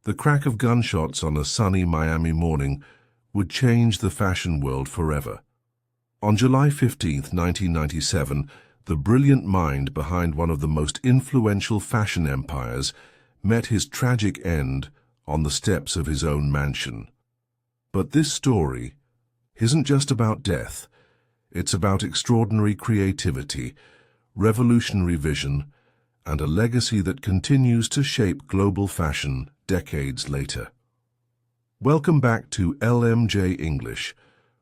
The crack of gunshots on a sunny Miami morning would change the fashion world forever. On July 15, 1997, the brilliant mind behind one of the most influential fashion empires met his tragic end on the steps of his own mansion. But this story isn't just about death. It's about extraordinary creativity, revolutionary vision, and a legacy that continues to shape global fashion decades later. Welcome back to LMJ English,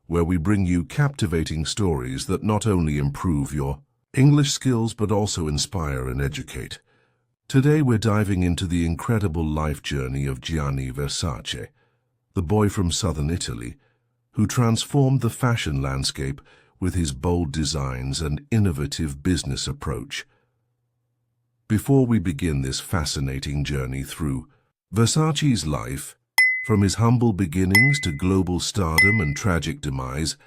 where we bring you captivating stories that not only improve your English skills but also inspire and educate. Today we're diving into the incredible life journey of Gianni Versace, the boy from southern Italy, who transformed the fashion landscape with his bold designs and innovative business approach. Before we begin this fascinating journey through Versace's life, from his humble beginnings to global stardom and tragic demise,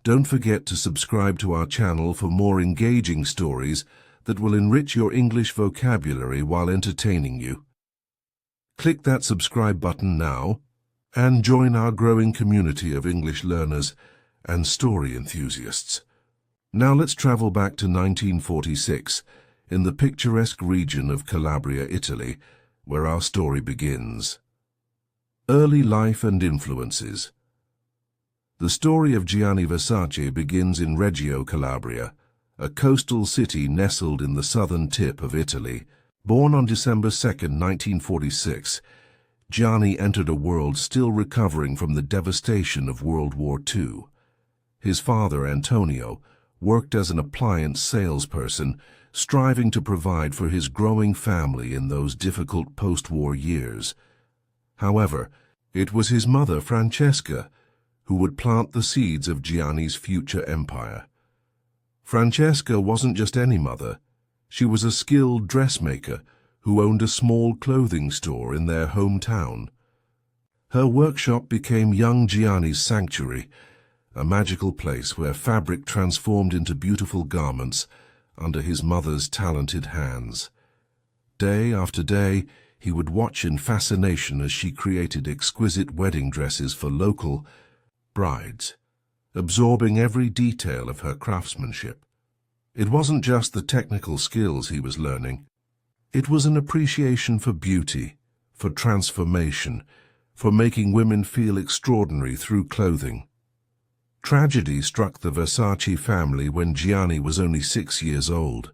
don't forget to subscribe to our channel for more engaging stories that will enrich your English vocabulary while entertaining you. Click that subscribe button now and join our growing community of English learners and story enthusiasts. Now let's travel back to 1946 in the picturesque region of Calabria, Italy, where our story begins. Early life and influences. The story of Gianni Versace begins in Reggio Calabria, a coastal city nestled in the southern tip of Italy. Born on December 2, 1946, Gianni entered a world still recovering from the devastation of World War II. His father, Antonio, worked as an appliance salesperson, striving to provide for his growing family in those difficult post-war years. However, it was his mother, Francesca, who would plant the seeds of Gianni's future empire. Francesca wasn't just any mother. She was a skilled dressmaker who owned a small clothing store in their hometown. Her workshop became young Gianni's sanctuary, a magical place where fabric transformed into beautiful garments under his mother's talented hands. Day after day, he would watch in fascination as she created exquisite wedding dresses for local brides, absorbing every detail of her craftsmanship. It wasn't just the technical skills he was learning. It was an appreciation for beauty, for transformation, for making women feel extraordinary through clothing. Tragedy struck the Versace family when Gianni was only 6 years old.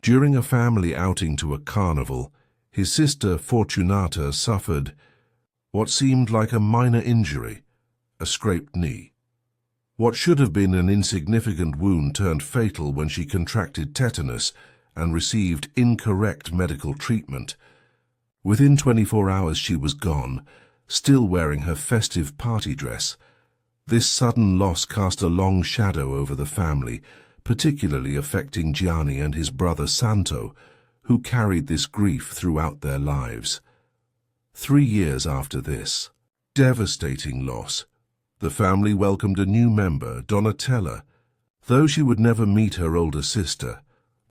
During a family outing to a carnival, his sister Fortunata suffered what seemed like a minor injury, a scraped knee. What should have been an insignificant wound turned fatal when she contracted tetanus and received incorrect medical treatment. Within 24 hours she was gone, still wearing her festive party dress. This sudden loss cast a long shadow over the family, particularly affecting Gianni and his brother Santo, who carried this grief throughout their lives. 3 years after this devastating loss, the family welcomed a new member, Donatella. Though she would never meet her older sister,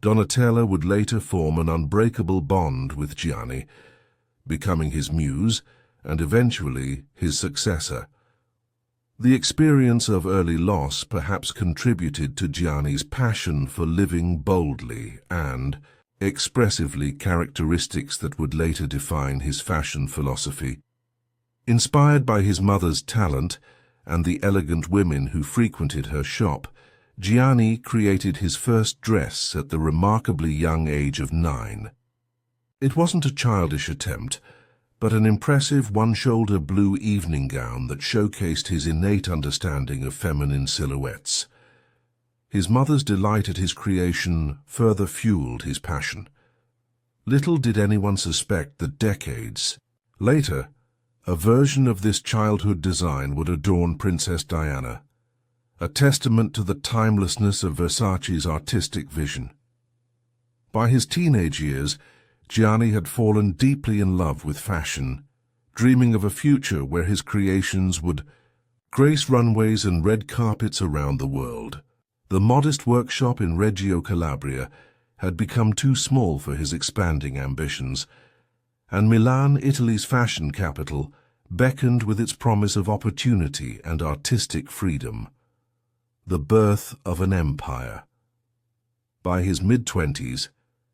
Donatella would later form an unbreakable bond with Gianni, becoming his muse and eventually his successor. The experience of early loss perhaps contributed to Gianni's passion for living boldly and expressively, characteristics that would later define his fashion philosophy. Inspired by his mother's talent and the elegant women who frequented her shop, Gianni created his first dress at the remarkably young age of 9. It wasn't a childish attempt, but an impressive one-shoulder blue evening gown that showcased his innate understanding of feminine silhouettes. His mother's delight at his creation further fueled his passion. Little did anyone suspect that decades later, a version of this childhood design would adorn Princess Diana, a testament to the timelessness of Versace's artistic vision. By his teenage years, Gianni had fallen deeply in love with fashion, dreaming of a future where his creations would grace runways and red carpets around the world. The modest workshop in Reggio Calabria had become too small for his expanding ambitions, and Milan, Italy's fashion capital, beckoned with its promise of opportunity and artistic freedom. The birth of an empire. By his mid-20s,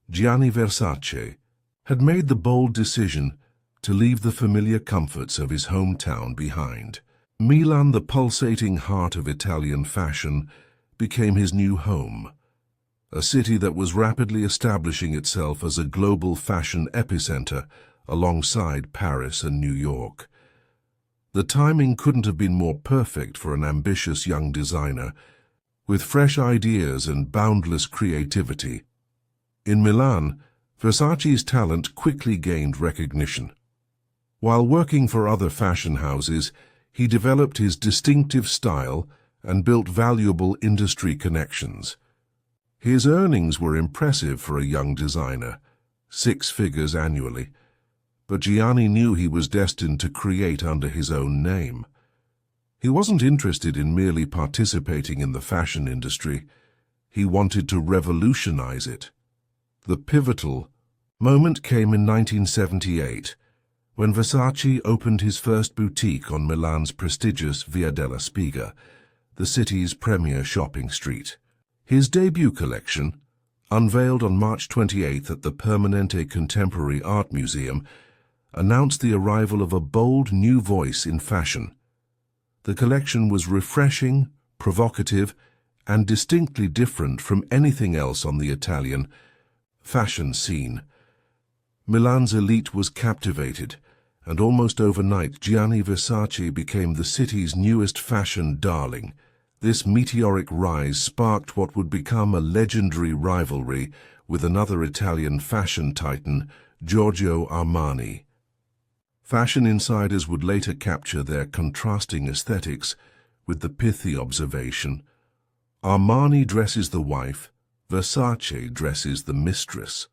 Gianni Versace had made the bold decision to leave the familiar comforts of his hometown behind. Milan, the pulsating heart of Italian fashion, became his new home, a city that was rapidly establishing itself as a global fashion epicenter alongside Paris and New York. The timing couldn't have been more perfect for an ambitious young designer, with fresh ideas and boundless creativity. In Milan, Versace's talent quickly gained recognition. While working for other fashion houses, he developed his distinctive style and built valuable industry connections. His earnings were impressive for a young designer, 6 figures annually, but Gianni knew he was destined to create under his own name. He wasn't interested in merely participating in the fashion industry. He wanted to revolutionize it. The pivotal moment came in 1978, when Versace opened his first boutique on Milan's prestigious Via della Spiga, the city's premier shopping street. His debut collection, unveiled on March 28 at the Permanente Contemporary Art Museum, announced the arrival of a bold new voice in fashion. The collection was refreshing, provocative, and distinctly different from anything else on the Italian fashion scene. Milan's elite was captivated, and almost overnight Gianni Versace became the city's newest fashion darling. This meteoric rise sparked what would become a legendary rivalry with another Italian fashion titan, Giorgio Armani. Fashion insiders would later capture their contrasting aesthetics with the pithy observation, "Armani dresses the wife, Versace dresses the mistress."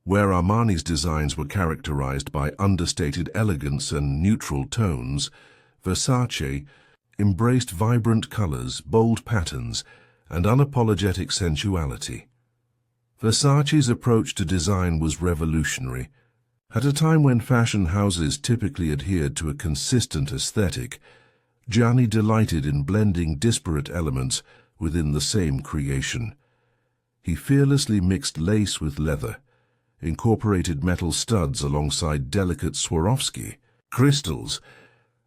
Where Armani's designs were characterized by understated elegance and neutral tones, Versace embraced vibrant colors, bold patterns, and unapologetic sensuality. Versace's approach to design was revolutionary. At a time when fashion houses typically adhered to a consistent aesthetic, Gianni delighted in blending disparate elements within the same creation. He fearlessly mixed lace with leather, incorporated metal studs alongside delicate Swarovski crystals,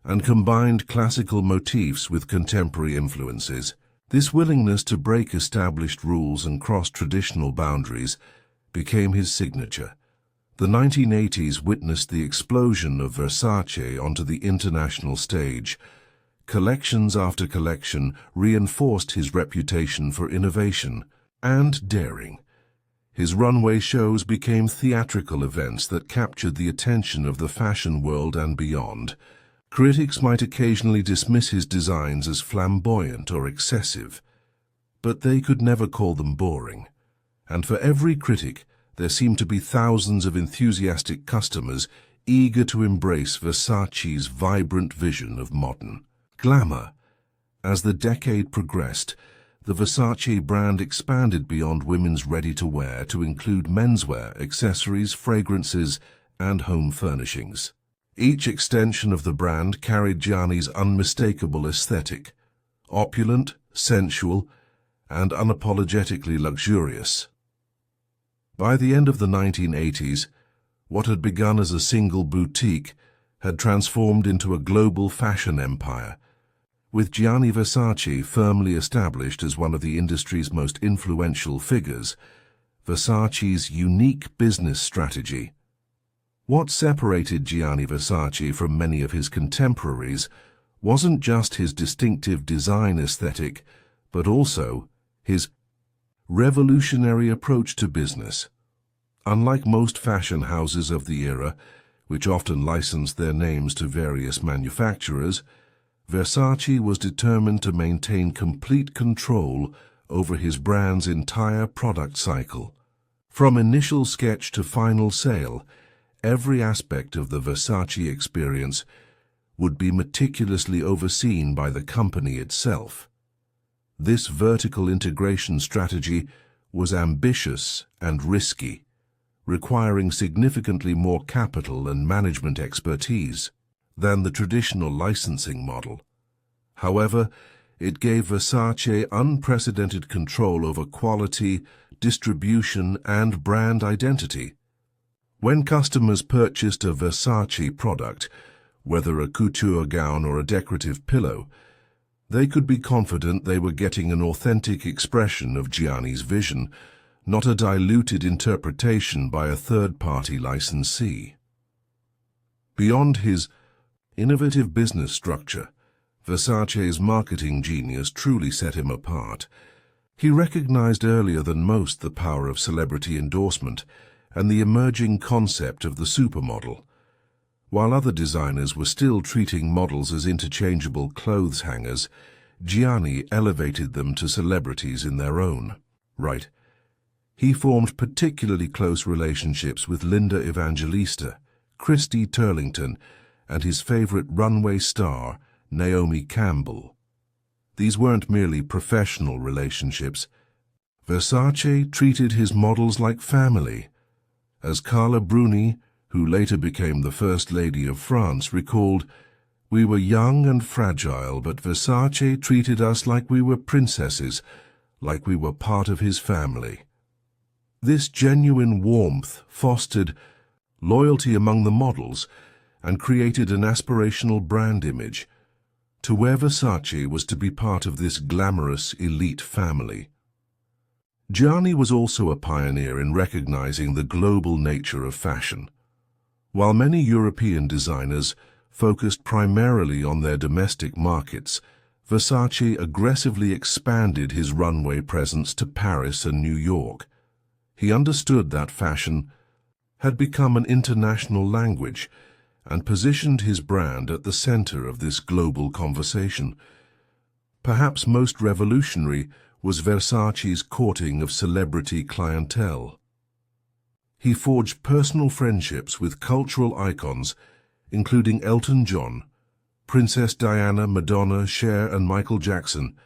and combined classical motifs with contemporary influences. This willingness to break established rules and cross traditional boundaries became his signature. The 1980s witnessed the explosion of Versace onto the international stage. Collections after collection reinforced his reputation for innovation and daring. His runway shows became theatrical events that captured the attention of the fashion world and beyond. Critics might occasionally dismiss his designs as flamboyant or excessive, but they could never call them boring. And for every critic, there seemed to be thousands of enthusiastic customers eager to embrace Versace's vibrant vision of modern glamour. As the decade progressed, the Versace brand expanded beyond women's ready-to-wear to include menswear, accessories, fragrances, and home furnishings. Each extension of the brand carried Gianni's unmistakable aesthetic, opulent, sensual, and unapologetically luxurious. By the end of the 1980s, what had begun as a single boutique had transformed into a global fashion empire, with Gianni Versace firmly established as one of the industry's most influential figures. Versace's unique business strategy. What separated Gianni Versace from many of his contemporaries wasn't just his distinctive design aesthetic, but also his revolutionary approach to business. Unlike most fashion houses of the era, which often licensed their names to various manufacturers, Versace was determined to maintain complete control over his brand's entire product cycle. From initial sketch to final sale, every aspect of the Versace experience would be meticulously overseen by the company itself. This vertical integration strategy was ambitious and risky, requiring significantly more capital and management expertise than the traditional licensing model. However, it gave Versace unprecedented control over quality, distribution, and brand identity. When customers purchased a Versace product, whether a couture gown or a decorative pillow, they could be confident they were getting an authentic expression of Gianni's vision, not a diluted interpretation by a third-party licensee. Beyond his innovative business structure, Versace's marketing genius truly set him apart. He recognized earlier than most the power of celebrity endorsement and the emerging concept of the supermodel. While other designers were still treating models as interchangeable clothes hangers, Gianni elevated them to celebrities in their own right. He formed particularly close relationships with Linda Evangelista, Christy Turlington, and his favorite runway star, Naomi Campbell. These weren't merely professional relationships. Versace treated his models like family. As Carla Bruni, who later became the First Lady of France, recalled, "We were young and fragile, but Versace treated us like we were princesses, like we were part of his family." This genuine warmth fostered loyalty among the models and created an aspirational brand image. To wear Versace was to be part of this glamorous elite family. Gianni was also a pioneer in recognizing the global nature of fashion. While many European designers focused primarily on their domestic markets, Versace aggressively expanded his runway presence to Paris and New York. He understood that fashion had become an international language and positioned his brand at the center of this global conversation. Perhaps most revolutionary was Versace's courting of celebrity clientele. He forged personal friendships with cultural icons, including Elton John, Princess Diana, Madonna, Cher, and Michael Jackson,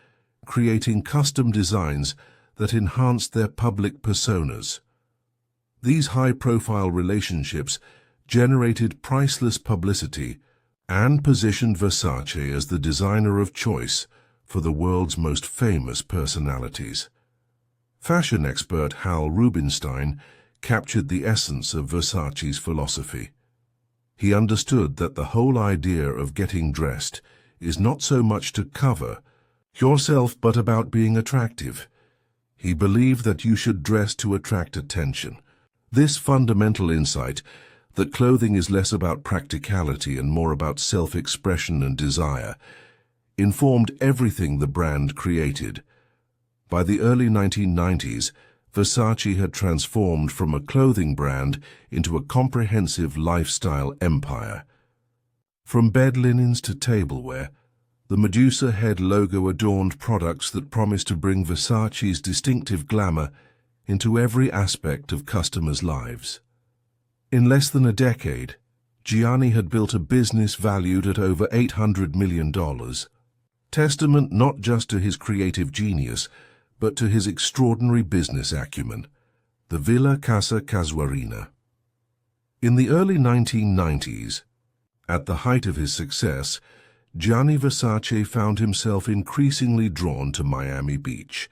creating custom designs that enhanced their public personas. These high-profile relationships generated priceless publicity and positioned Versace as the designer of choice for the world's most famous personalities. Fashion expert Hal Rubinstein captured the essence of Versace's philosophy. He understood that the whole idea of getting dressed is not so much to cover yourself but about being attractive. He believed that you should dress to attract attention. This fundamental insight, that clothing is less about practicality and more about self-expression and desire, informed everything the brand created. By the early 1990s, Versace had transformed from a clothing brand into a comprehensive lifestyle empire. From bed linens to tableware, the Medusa head logo adorned products that promised to bring Versace's distinctive glamour into every aspect of customers' lives. In less than a decade, Gianni had built a business valued at over $800 million, testament not just to his creative genius, but to his extraordinary business acumen, the Villa Casa Casuarina. In the early 1990s, at the height of his success, Gianni Versace found himself increasingly drawn to Miami Beach.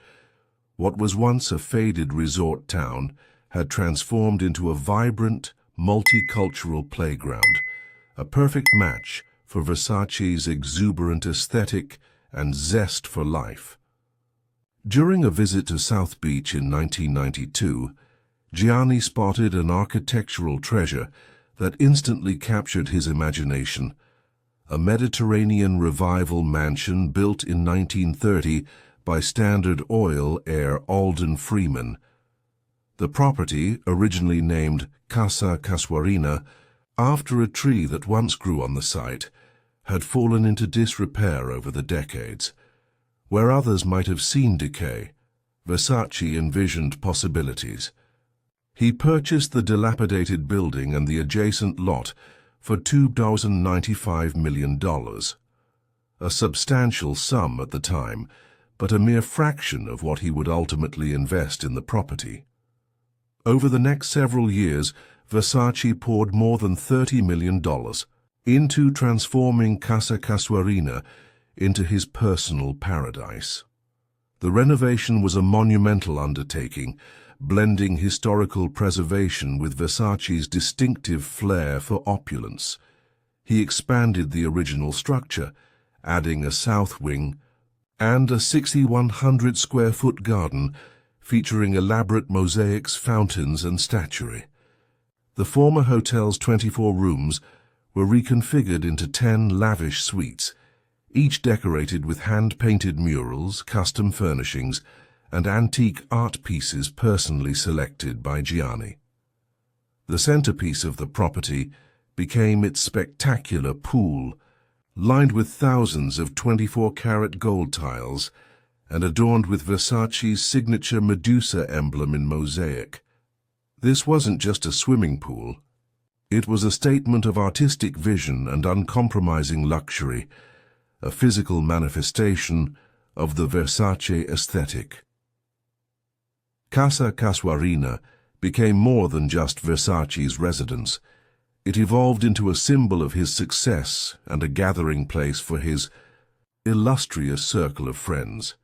What was once a faded resort town had transformed into a vibrant, multicultural playground, a perfect match for Versace's exuberant aesthetic and zest for life. During a visit to South Beach in 1992, Gianni spotted an architectural treasure that instantly captured his imagination, a Mediterranean revival mansion built in 1930 by Standard Oil heir Alden Freeman. The property, originally named Casa Casuarina, after a tree that once grew on the site, had fallen into disrepair over the decades. Where others might have seen decay, Versace envisioned possibilities. He purchased the dilapidated building and the adjacent lot for $2.95 million, a substantial sum at the time, but a mere fraction of what he would ultimately invest in the property. Over the next several years, Versace poured more than $30 million into transforming Casa Casuarina into his personal paradise. The renovation was a monumental undertaking, blending historical preservation with Versace's distinctive flair for opulence. He expanded the original structure, adding a south wing and a 6,100 square foot garden featuring elaborate mosaics, fountains, and statuary. The former hotel's 24 rooms were reconfigured into 10 lavish suites, each decorated with hand-painted murals, custom furnishings, and antique art pieces personally selected by Gianni. The centerpiece of the property became its spectacular pool, lined with thousands of 24-karat gold tiles and adorned with Versace's signature Medusa emblem in mosaic. This wasn't just a swimming pool. It was a statement of artistic vision and uncompromising luxury, a physical manifestation of the Versace aesthetic. Casa Casuarina became more than just Versace's residence. It evolved into a symbol of his success and a gathering place for his illustrious circle of friends.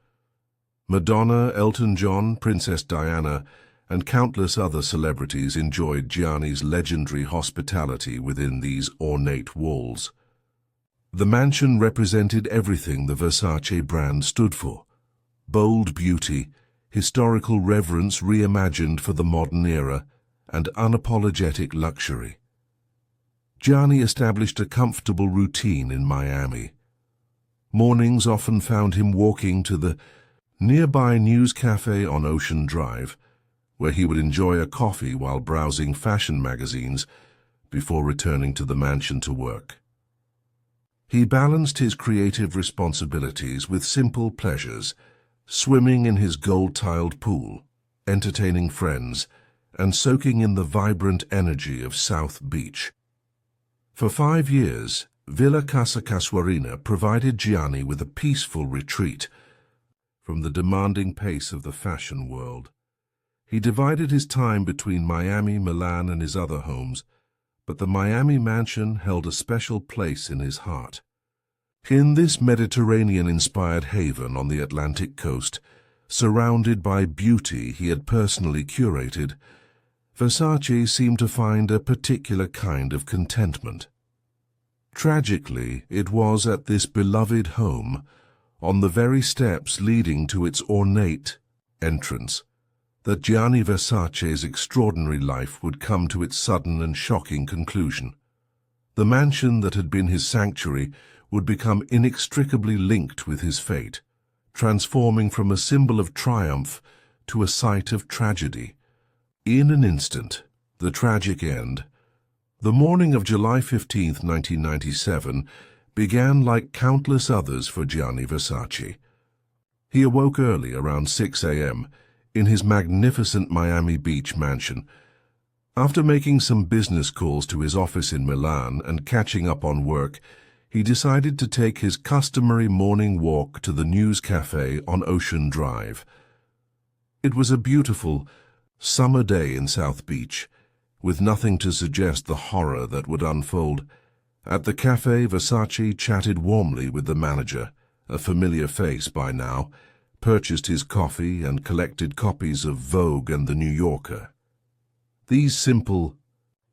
Madonna, Elton John, Princess Diana, and countless other celebrities enjoyed Gianni's legendary hospitality within these ornate walls. The mansion represented everything the Versace brand stood for: bold beauty, historical reverence reimagined for the modern era, and unapologetic luxury. Gianni established a comfortable routine in Miami. Mornings often found him walking to the nearby news cafe on Ocean Drive, where he would enjoy a coffee while browsing fashion magazines before returning to the mansion to work. He balanced his creative responsibilities with simple pleasures, swimming in his gold-tiled pool, entertaining friends, and soaking in the vibrant energy of South Beach. For 5 years, Villa Casa Casuarina provided Gianni with a peaceful retreat from the demanding pace of the fashion world. He divided his time between Miami, Milan, and his other homes, but the Miami mansion held a special place in his heart. In this Mediterranean-inspired haven on the Atlantic coast, surrounded by beauty he had personally curated, Versace seemed to find a particular kind of contentment. Tragically, it was at this beloved home, on the very steps leading to its ornate entrance, that Gianni Versace's extraordinary life would come to its sudden and shocking conclusion. The mansion that had been his sanctuary would become inextricably linked with his fate, transforming from a symbol of triumph to a site of tragedy. In an instant, the tragic end. The morning of July 15, 1997, began like countless others for Gianni Versace. He awoke early, around 6 a.m., in his magnificent Miami Beach mansion. After making some business calls to his office in Milan and catching up on work, he decided to take his customary morning walk to the news cafe on Ocean Drive. It was a beautiful, summer day in South Beach, with nothing to suggest the horror that would unfold. At the cafe, Versace chatted warmly with the manager, a familiar face by now, purchased his coffee and collected copies of Vogue and The New Yorker. These simple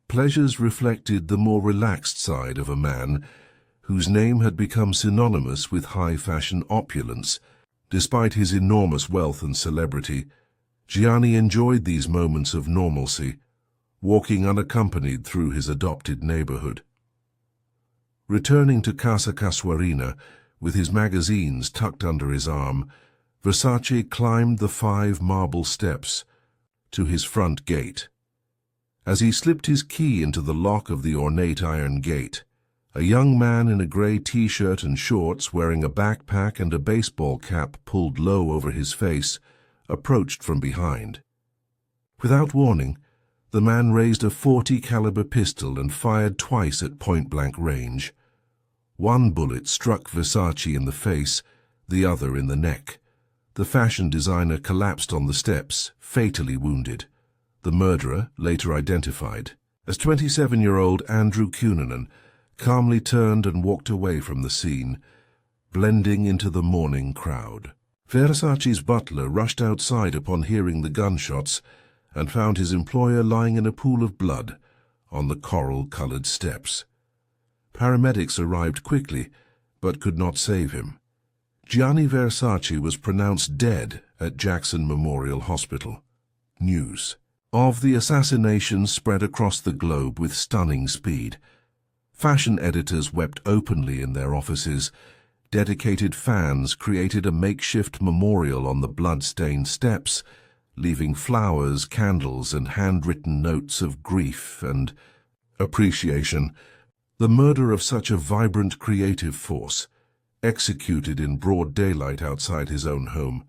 pleasures reflected the more relaxed side of a man whose name had become synonymous with high-fashion opulence. Despite his enormous wealth and celebrity, Gianni enjoyed these moments of normalcy, walking unaccompanied through his adopted neighborhood. Returning to Casa Casuarina, with his magazines tucked under his arm, Versace climbed the 5 marble steps to his front gate. As he slipped his key into the lock of the ornate iron gate, a young man in a gray t-shirt and shorts, wearing a backpack and a baseball cap pulled low over his face, approached from behind. Without warning, the man raised a .40 caliber pistol and fired twice at point-blank range. One bullet struck Versace in the face, the other in the neck. The fashion designer collapsed on the steps, fatally wounded. The murderer, later identified as 27-year-old Andrew Cunanan, calmly turned and walked away from the scene, blending into the mourning crowd. Versace's butler rushed outside upon hearing the gunshots and found his employer lying in a pool of blood on the coral-colored steps. Paramedics arrived quickly, but could not save him. Gianni Versace was pronounced dead at Jackson Memorial Hospital. News of the assassination spread across the globe with stunning speed. Fashion editors wept openly in their offices. Dedicated fans created a makeshift memorial on the blood-stained steps, leaving flowers, candles, and handwritten notes of grief and appreciation. The murder of such a vibrant creative force, executed in broad daylight outside his own home,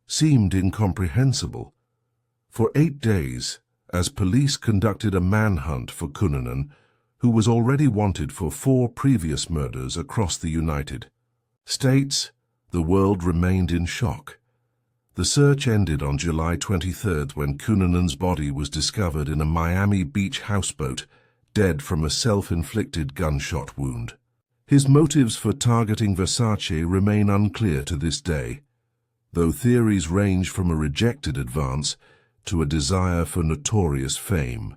seemed incomprehensible. For 8 days, as police conducted a manhunt for Cunanan, who was already wanted for 4 previous murders across the United States, the world remained in shock. The search ended on July 23rd when Cunanan's body was discovered in a Miami Beach houseboat, dead from a self-inflicted gunshot wound. His motives for targeting Versace remain unclear to this day, though theories range from a rejected advance to a desire for notorious fame.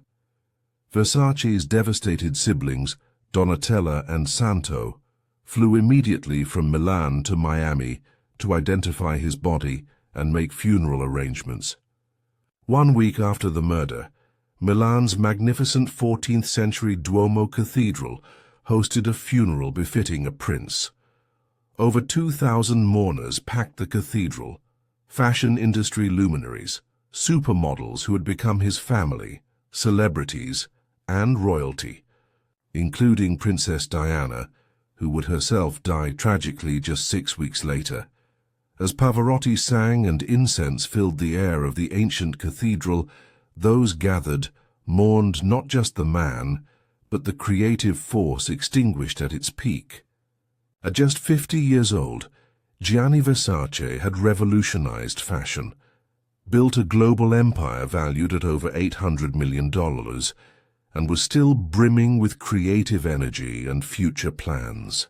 Versace's devastated siblings, Donatella and Santo, flew immediately from Milan to Miami to identify his body and make funeral arrangements. 1 week after the murder, Milan's magnificent 14th-century Duomo Cathedral hosted a funeral befitting a prince. Over 2,000 mourners packed the cathedral, fashion industry luminaries, supermodels who had become his family, celebrities, and royalty, including Princess Diana, who would herself die tragically just 6 weeks later. As Pavarotti sang and incense filled the air of the ancient cathedral, those gathered mourned not just the man, but the creative force extinguished at its peak. At just 50 years old, Gianni Versace had revolutionized fashion, built a global empire valued at over $800 million, and was still brimming with creative energy and future plans.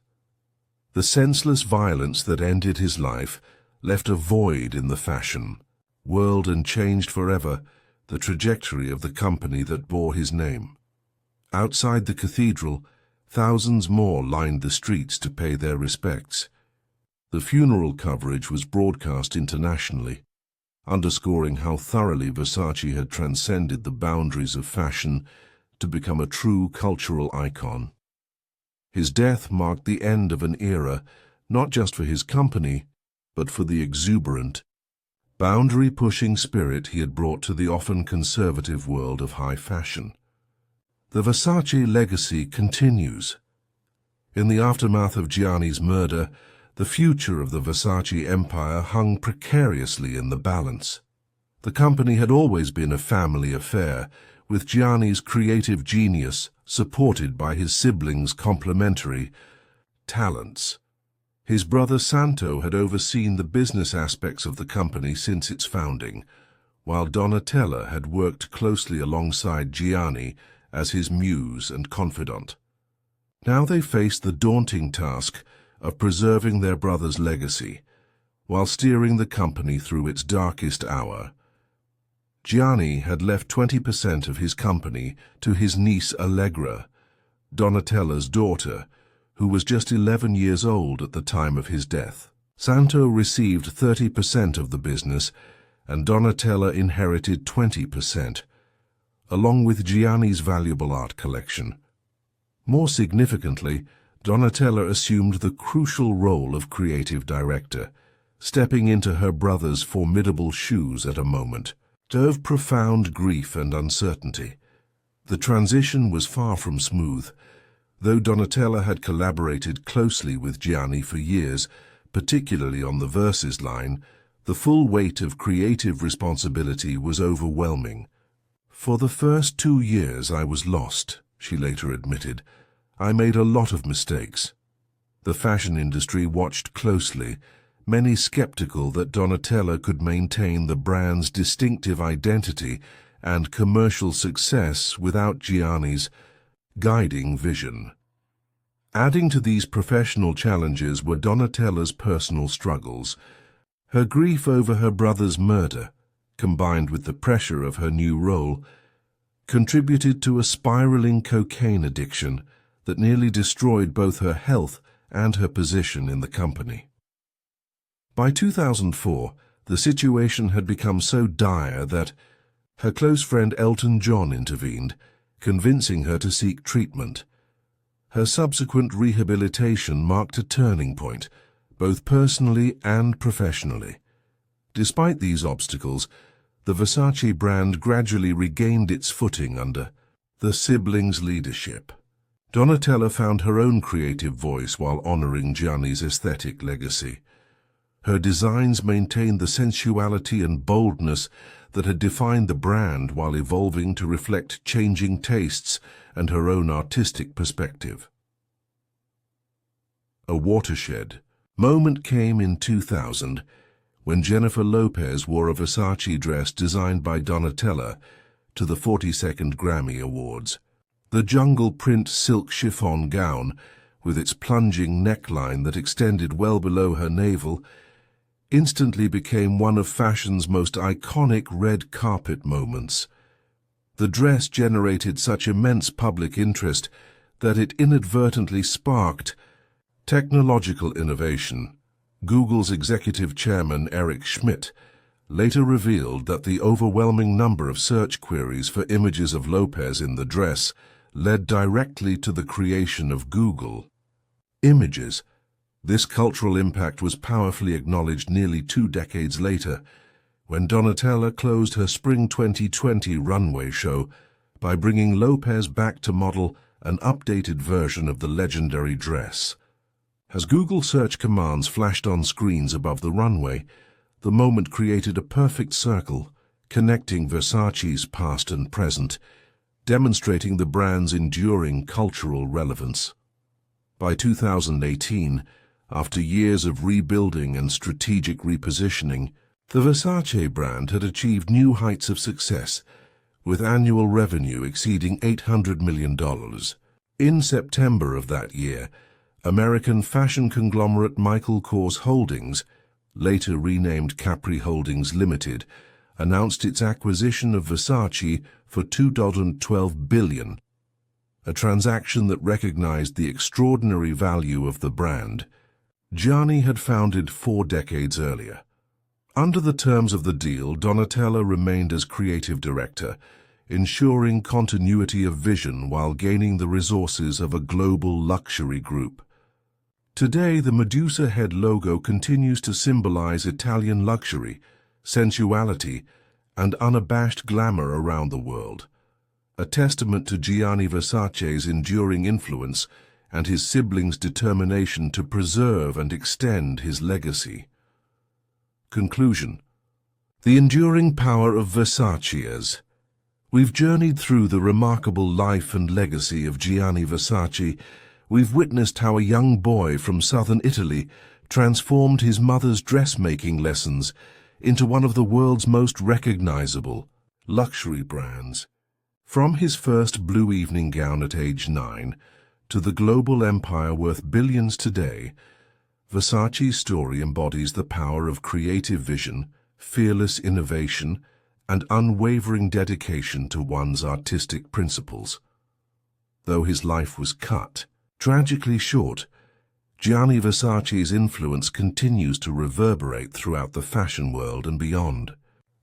The senseless violence that ended his life left a void in the fashion world and changed forever the trajectory of the company that bore his name. Outside the cathedral, thousands more lined the streets to pay their respects. The funeral coverage was broadcast internationally, underscoring how thoroughly Versace had transcended the boundaries of fashion to become a true cultural icon. His death marked the end of an era, not just for his company, but for the exuberant, boundary-pushing spirit he had brought to the often conservative world of high fashion. The Versace legacy continues. In the aftermath of Gianni's murder, the future of the Versace empire hung precariously in the balance. The company had always been a family affair, with Gianni's creative genius supported by his siblings' complementary talents. His brother Santo had overseen the business aspects of the company since its founding, while Donatella had worked closely alongside Gianni as his muse and confidant. Now they faced the daunting task of preserving their brother's legacy, while steering the company through its darkest hour. Gianni had left 20% of his company to his niece Allegra, Donatella's daughter, who was just 11 years old at the time of his death. Santo received 30% of the business, and Donatella inherited 20%, along with Gianni's valuable art collection. More significantly, Donatella assumed the crucial role of creative director, stepping into her brother's formidable shoes at a moment of profound grief and uncertainty. The transition was far from smooth. Though Donatella had collaborated closely with Gianni for years, particularly on the verses line, the full weight of creative responsibility was overwhelming. "For the first 2 years I was lost," she later admitted. "I made a lot of mistakes." The fashion industry watched closely, many skeptical that Donatella could maintain the brand's distinctive identity and commercial success without Gianni's guiding vision. Adding to these professional challenges were Donatella's personal struggles. Her grief over her brother's murder, combined with the pressure of her new role, contributed to a spiraling cocaine addiction that nearly destroyed both her health and her position in the company. By 2004, the situation had become so dire that her close friend Elton John intervened, convincing her to seek treatment. Her subsequent rehabilitation marked a turning point, both personally and professionally. Despite these obstacles, the Versace brand gradually regained its footing under the siblings' leadership. Donatella found her own creative voice while honoring Gianni's aesthetic legacy. Her designs maintained the sensuality and boldness that had defined the brand while evolving to reflect changing tastes and her own artistic perspective. A watershed moment came in 2000 when Jennifer Lopez wore a Versace dress designed by Donatella to the 42nd Grammy Awards. The jungle print silk chiffon gown, with its plunging neckline that extended well below her navel, instantly became one of fashion's most iconic red carpet moments. The dress generated such immense public interest that it inadvertently sparked technological innovation. Google's executive chairman Eric Schmidt later revealed that the overwhelming number of search queries for images of Lopez in the dress led directly to the creation of Google Images. This cultural impact was powerfully acknowledged nearly 2 decades later, when Donatella closed her Spring 2020 runway show by bringing Lopez back to model an updated version of the legendary dress. As Google search commands flashed on screens above the runway, the moment created a perfect circle, connecting Versace's past and present, demonstrating the brand's enduring cultural relevance. By 2018, after years of rebuilding and strategic repositioning, the Versace brand had achieved new heights of success, with annual revenue exceeding $800 million. In September of that year, American fashion conglomerate Michael Kors Holdings, later renamed Capri Holdings Limited, announced its acquisition of Versace for $2.12 billion, a transaction that recognized the extraordinary value of the brand Gianni had founded 4 decades earlier. Under the terms of the deal, Donatella remained as creative director, ensuring continuity of vision while gaining the resources of a global luxury group. Today, the Medusa head logo continues to symbolize Italian luxury, sensuality, and unabashed glamour around the world, a testament to Gianni Versace's enduring influence and his siblings' determination to preserve and extend his legacy. Conclusion. The enduring power of Versace. We've journeyed through the remarkable life and legacy of Gianni Versace. We've witnessed how a young boy from southern Italy transformed his mother's dressmaking lessons into one of the world's most recognizable luxury brands. From his first blue evening gown at age 9 to the global empire worth billions today, Versace's story embodies the power of creative vision, fearless innovation, and unwavering dedication to one's artistic principles. Though his life was cut tragically short, Gianni Versace's influence continues to reverberate throughout the fashion world and beyond.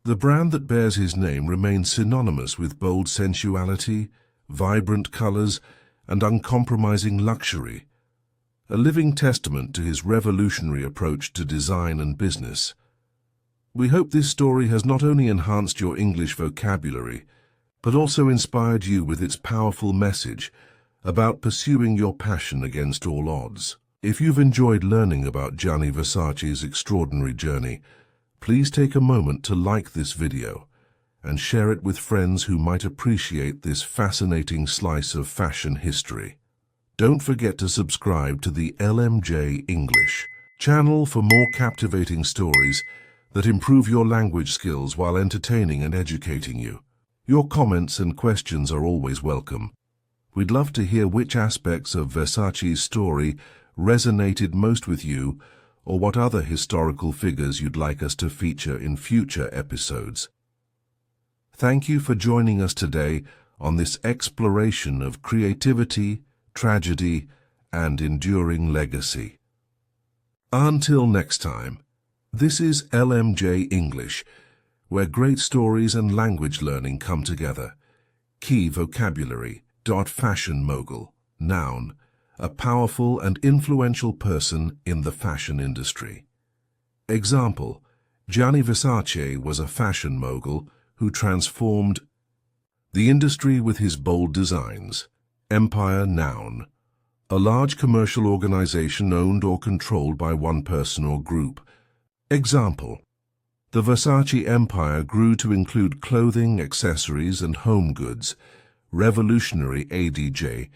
The brand that bears his name remains synonymous with bold sensuality, vibrant colors, and uncompromising luxury, a living testament to his revolutionary approach to design and business. We hope this story has not only enhanced your English vocabulary, but also inspired you with its powerful message about pursuing your passion against all odds. If you've enjoyed learning about Gianni Versace's extraordinary journey, please take a moment to like this video and share it with friends who might appreciate this fascinating slice of fashion history. Don't forget to subscribe to the LMJ English channel for more captivating stories that improve your language skills while entertaining and educating you. Your comments and questions are always welcome. We'd love to hear which aspects of Versace's story resonated most with you, or what other historical figures you'd like us to feature in future episodes. Thank you for joining us today on this exploration of creativity, tragedy, and enduring legacy. Until next time, this is LMJ English, where great stories and language learning come together. Key vocabulary. Fashion mogul. Noun. A powerful and influential person in the fashion industry. Example: Gianni Versace was a fashion mogul who transformed the industry with his bold designs. Empire. Noun. A large commercial organization owned or controlled by one person or group. Example: the Versace empire grew to include clothing, accessories, and home goods. Revolutionary. ADJ.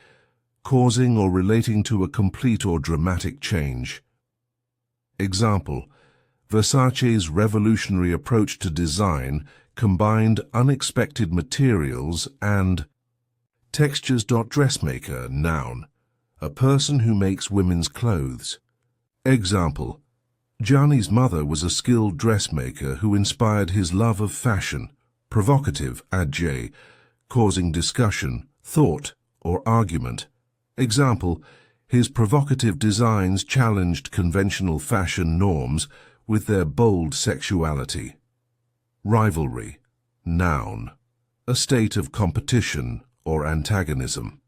Causing or relating to a complete or dramatic change. Example: Versace's revolutionary approach to design combined unexpected materials and textures. Dressmaker. Noun. A person who makes women's clothes. Example: Gianni's mother was a skilled dressmaker who inspired his love of fashion. Provocative. Adj. Causing discussion, thought, or argument. Example: his provocative designs challenged conventional fashion norms with their bold sexuality. Rivalry. Noun. A state of competition or antagonism.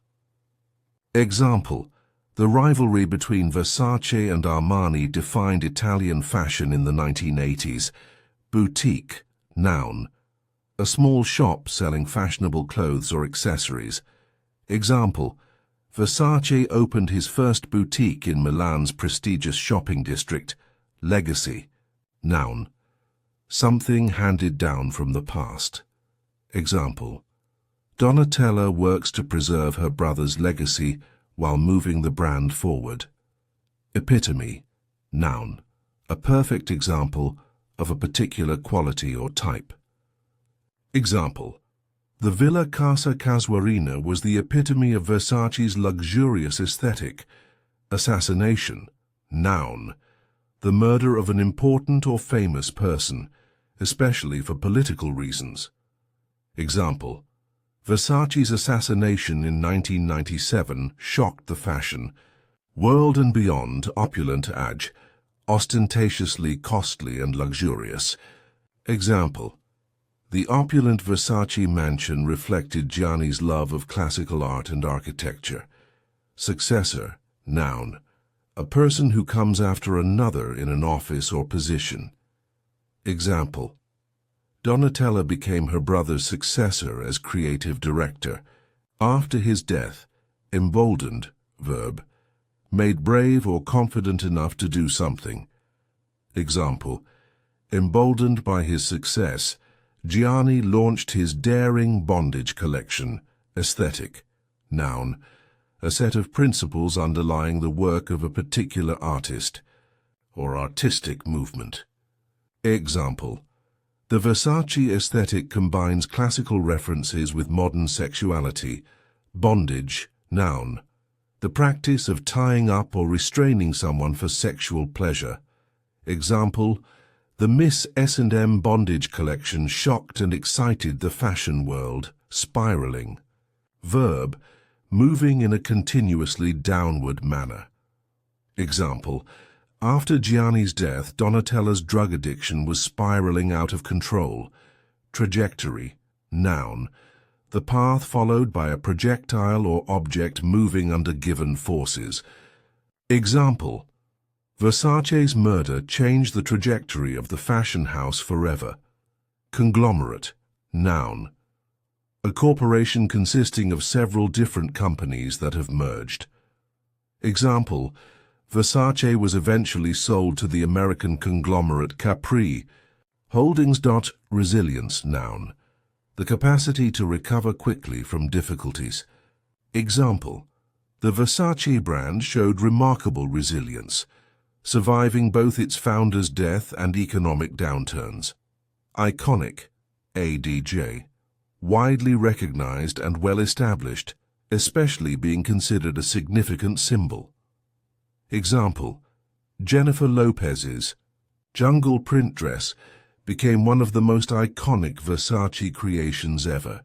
Example: the rivalry between Versace and Armani defined Italian fashion in the 1980s. Boutique. Noun. A small shop selling fashionable clothes or accessories. Example: Versace opened his first boutique in Milan's prestigious shopping district. Legacy. Noun. Something handed down from the past. Example: Donatella works to preserve her brother's legacy while moving the brand forward. Epitome. Noun. A perfect example of a particular quality or type. Example: the Villa Casa Casuarina was the epitome of Versace's luxurious aesthetic. Assassination. Noun. The murder of an important or famous person, especially for political reasons. Example: Versace's assassination in 1997 shocked the fashion world and beyond. Opulent. Adj. Ostentatiously costly and luxurious. Example: the opulent Versace mansion reflected Gianni's love of classical art and architecture. Successor. Noun. A person who comes after another in an office or position. Example: Donatella became her brother's successor as creative director. After his death, emboldened, verb, made brave or confident enough to do something. Example: emboldened by his success, Gianni launched his daring bondage collection. Aesthetic. Noun. A set of principles underlying the work of a particular artist or artistic movement. Example: the Versace aesthetic combines classical references with modern sexuality. Bondage. Noun. The practice of tying up or restraining someone for sexual pleasure. Example: the Miss S&M bondage collection shocked and excited the fashion world. Spiraling. Verb. Moving in a continuously downward manner. Example: after Gianni's death, Donatella's drug addiction was spiraling out of control. Trajectory. Noun. The path followed by a projectile or object moving under given forces. Example: Versace's murder changed the trajectory of the fashion house forever. Conglomerate. Noun. A corporation consisting of several different companies that have merged. Example: Versace was eventually sold to the American conglomerate Capri Holdings. Resilience. Noun. The capacity to recover quickly from difficulties. Example: the Versace brand showed remarkable resilience, surviving both its founder's death and economic downturns. Iconic. ADJ. widely recognized and well-established, especially being considered a significant symbol. Example: Jennifer Lopez's jungle print dress became one of the most iconic Versace creations ever.